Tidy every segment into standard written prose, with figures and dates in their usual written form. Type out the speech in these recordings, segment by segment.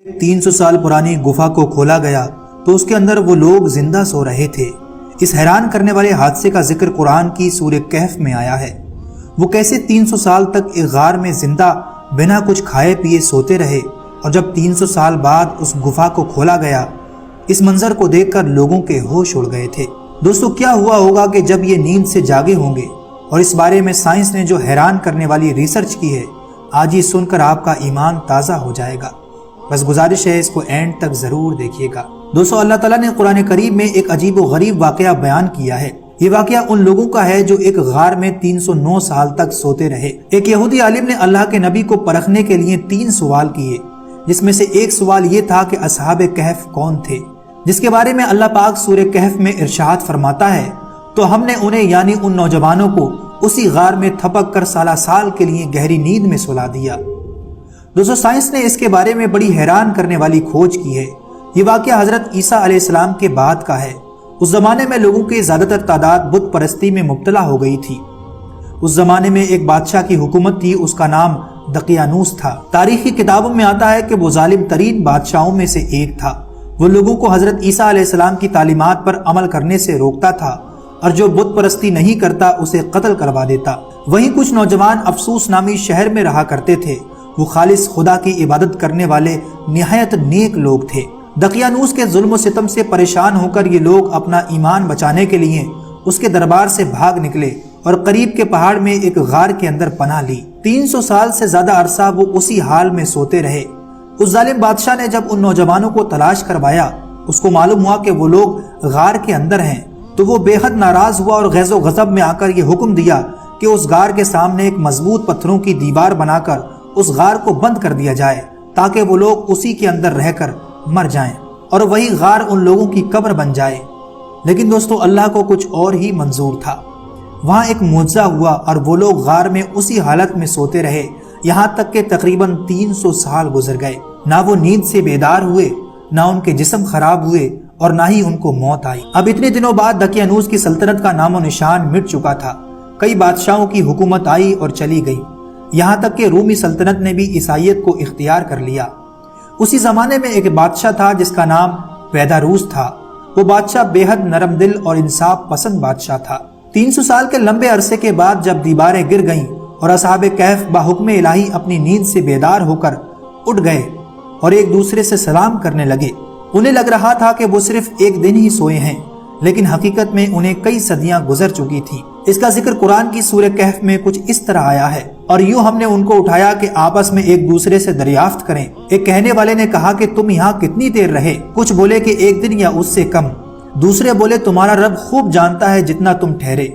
300 سال پرانی گفا کو کھولا گیا تو اس کے اندر وہ لوگ زندہ سو رہے تھے۔ اس حیران کرنے والے حادثے کا ذکر قرآن کی سورہ کہف میں آیا ہے۔ وہ کیسے 300 سال تک ایک غار میں زندہ بنا کچھ کھائے پیے سوتے رہے، اور جب 300 سال بعد اس گفا کو کھولا گیا، اس منظر کو دیکھ کر لوگوں کے ہوش اڑ گئے تھے۔ دوستو، کیا ہوا ہوگا کہ جب یہ نیند سے جاگے ہوں گے، اور اس بارے میں سائنس نے جو حیران کرنے والی ریسرچ کی ہے، آج یہ سن کر آپ کا ایمان تازہ ہو جائے گا۔ بس گزارش ہے اس کو اینڈ تک ضرور دیکھیے گا۔ دوستو، اللہ تعالیٰ نے قرآن کریم میں ایک عجیب و غریب واقعہ بیان کیا ہے۔ یہ واقعہ ان لوگوں کا ہے جو ایک غار میں 309 سال تک سوتے رہے۔ ایک یہودی عالم نے اللہ کے نبی کو پرکھنے کے لیے 3 سوال کیے، جس میں سے ایک سوال یہ تھا کہ اصحاب کہف کون تھے، جس کے بارے میں اللہ پاک سورہ کہف میں ارشاد فرماتا ہے، تو ہم نے انہیں یعنی ان نوجوانوں کو اسی غار میں تھپک کر سالہ سال کے لیے گہری نیند میں سلا دیا۔ دوستو، سائنس نے اس کے بارے میں بڑی حیران کرنے والی کھوج کی ہے۔ یہ واقعہ حضرت عیسیٰ علیہ السلام کے بعد کا ہے۔ اس زمانے میں لوگوں کی زیادہ تر تعداد بت پرستی میں مبتلا ہو گئی تھی۔ اس زمانے میں ایک بادشاہ کی حکومت تھی، اس کا نام دقیانوس تھا۔ تاریخی کتابوں میں آتا ہے کہ وہ ظالم ترین بادشاہوں میں سے ایک تھا۔ وہ لوگوں کو حضرت عیسیٰ علیہ السلام کی تعلیمات پر عمل کرنے سے روکتا تھا، اور جو بت پرستی نہیں کرتا اسے قتل کروا دیتا۔ وہیں کچھ نوجوان افسوس نامی شہر میں رہا کرتے تھے۔ وہ خالص خدا کی عبادت کرنے والے نہایت نیک لوگ تھے۔ دقیانوس کے ظلم و ستم سے پریشان ہو کر یہ لوگ اپنا ایمان بچانے کے لیے اس کے دربار سے بھاگ نکلے اور قریب کے پہاڑ میں ایک غار کے اندر پناہ لی۔ 300 سال سے زیادہ عرصہ وہ اسی حال میں سوتے رہے۔ اس ظالم بادشاہ نے جب ان نوجوانوں کو تلاش کروایا، اس کو معلوم ہوا کہ وہ لوگ غار کے اندر ہیں، تو وہ بے حد ناراض ہوا اور غیظ و غضب میں آ کر یہ حکم دیا کہ اس غار کے سامنے ایک مضبوط پتھروں کی دیوار بنا کر اس غار کو بند کر دیا جائے، تاکہ وہ لوگ اسی کے اندر رہ کر مر جائیں اور وہی غار ان لوگوں کی قبر بن جائے۔ لیکن دوستو، اللہ کو کچھ اور ہی منظور تھا۔ وہاں ایک معجزہ ہوا اور وہ لوگ غار میں اسی حالت میں سوتے رہے، یہاں تک کہ تقریباً 300 سال گزر گئے۔ نہ وہ نیند سے بیدار ہوئے، نہ ان کے جسم خراب ہوئے، اور نہ ہی ان کو موت آئی۔ اب اتنے دنوں بعد دقیانوس کی سلطنت کا نام و نشان مٹ چکا تھا۔ کئی بادشاہوں کی حکومت آئی اور چلی گئی، یہاں تک کہ رومی سلطنت نے بھی عیسائیت کو اختیار کر لیا۔ اسی زمانے میں ایک بادشاہ تھا جس کا نام ویداروس تھا۔ وہ بادشاہ بے حد نرم دل اور انصاف پسند بادشاہ تھا۔ 300 سال کے لمبے عرصے کے بعد جب دیواریں گر گئیں اور اصحاب کہف بحکم الہی اپنی نیند سے بیدار ہو کر اٹھ گئے اور ایک دوسرے سے سلام کرنے لگے، انہیں لگ رہا تھا کہ وہ صرف ایک دن ہی سوئے ہیں، لیکن حقیقت میں انہیں کئی صدیاں گزر چکی تھی۔ اس کا ذکر قرآن کی سورہ کہف میں کچھ اس طرح آیا ہے، اور یوں ہم نے ان کو اٹھایا کہ آپس میں ایک دوسرے سے دریافت کریں۔ ایک کہنے والے نے کہا کہ تم یہاں کتنی دیر رہے؟ کچھ بولے کہ ایک دن یا اس سے کم۔ دوسرے بولے تمہارا رب خوب جانتا ہے جتنا تم ٹھہرے۔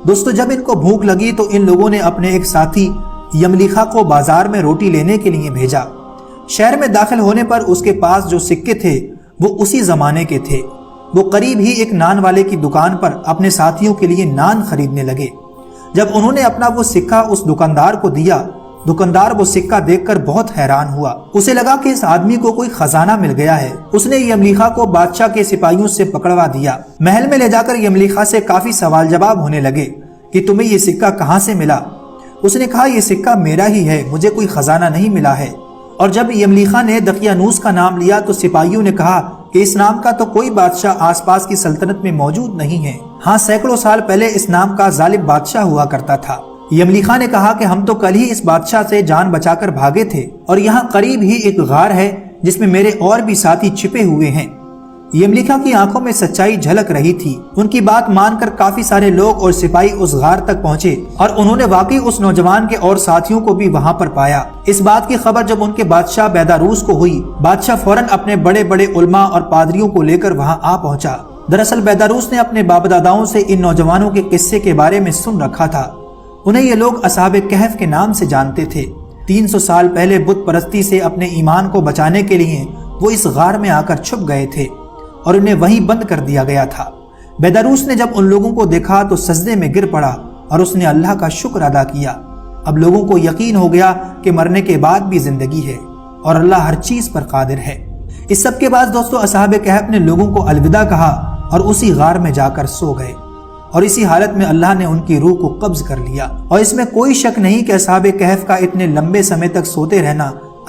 دوستو، جب ان کو بھوک لگی تو ان لوگوں نے اپنے ایک ساتھی یملیخا کو بازار میں روٹی لینے کے لیے بھیجا۔ شہر میں داخل ہونے پر اس کے پاس جو سکے تھے وہ اسی زمانے کے تھے۔ وہ قریب ہی ایک نان والے کی دکان پر اپنے ساتھیوں کے لیے نان خریدنے لگے۔ جب انہوں نے اپنا وہ سکہ اس دکاندار کو دیا، دکاندار وہ سکہ دیکھ کر بہت حیران ہوا۔ اسے لگا کہ اس آدمی کو کوئی خزانہ مل گیا ہے۔ اس نے یملیخا کو بادشاہ کے سپاہیوں سے پکڑوا دیا۔ محل میں لے جا کر یملیخا سے کافی سوال جواب ہونے لگے کہ تمہیں یہ سکہ کہاں سے ملا؟ اس نے کہا یہ سکہ میرا ہی ہے، مجھے کوئی خزانہ نہیں ملا ہے۔ اور جب یملیخا نے دقیانوس کا نام لیا تو سپاہیوں نے کہا کہ اس نام کا تو کوئی بادشاہ آس پاس کی سلطنت میں موجود نہیں ہے۔ ہاں، سینکڑوں سال پہلے اس نام کا ظالم بادشاہ ہوا کرتا تھا۔ یملیخا نے کہا کہ ہم تو کل ہی اس بادشاہ سے جان بچا کر بھاگے تھے، اور یہاں قریب ہی ایک غار ہے جس میں میرے اور بھی ساتھی چھپے ہوئے ہیں۔ یملیخا کی آنکھوں میں سچائی جھلک رہی تھی۔ ان کی بات مان کر کافی سارے لوگ اور سپاہی اس غار تک پہنچے، اور انہوں نے واقعی اس نوجوان کے اور ساتھیوں کو بھی وہاں پر پایا۔ اس بات کی خبر جب ان کے بادشاہ بیداروس کو ہوئی، بادشاہ فوراً اپنے بڑے بڑے علماء اور پادریوں کو لے کر وہاں آ پہنچا۔ دراصل بیداروس نے اپنے باپ داداؤں سے ان نوجوانوں کے قصے کے بارے میں سن رکھا تھا۔ انہیں یہ لوگ اصحاب کہف کے نام سے جانتے تھے۔ 300 سال پہلے بت پرستی سے اپنے ایمان کو بچانے کے لیے وہ اس غار میں آ کر چھپ گئے تھے اور انہیں وہیں بند کر دیا گیا تھا۔ بیداروس نے جب ان لوگوں کو دیکھا تو سجدے میں گر پڑا اور اس نے اللہ کا شکر ادا کیا۔ اب لوگوں کو یقین ہو گیا کہ مرنے کے بعد بھی زندگی ہے اور اللہ ہر چیز پر قادر ہے۔ اس سب کے بعد دوستو اصحاب کہف نے لوگوں کو الوداع کہا اور اسی غار میں جا کر سو گئے، اور اسی حالت میں اللہ نے ان کی روح کو قبض کر لیا۔ اور اس میں کوئی شک نہیں کہ اصحاب کہف کا اتنے لمبے سمے تک سوتے رہنا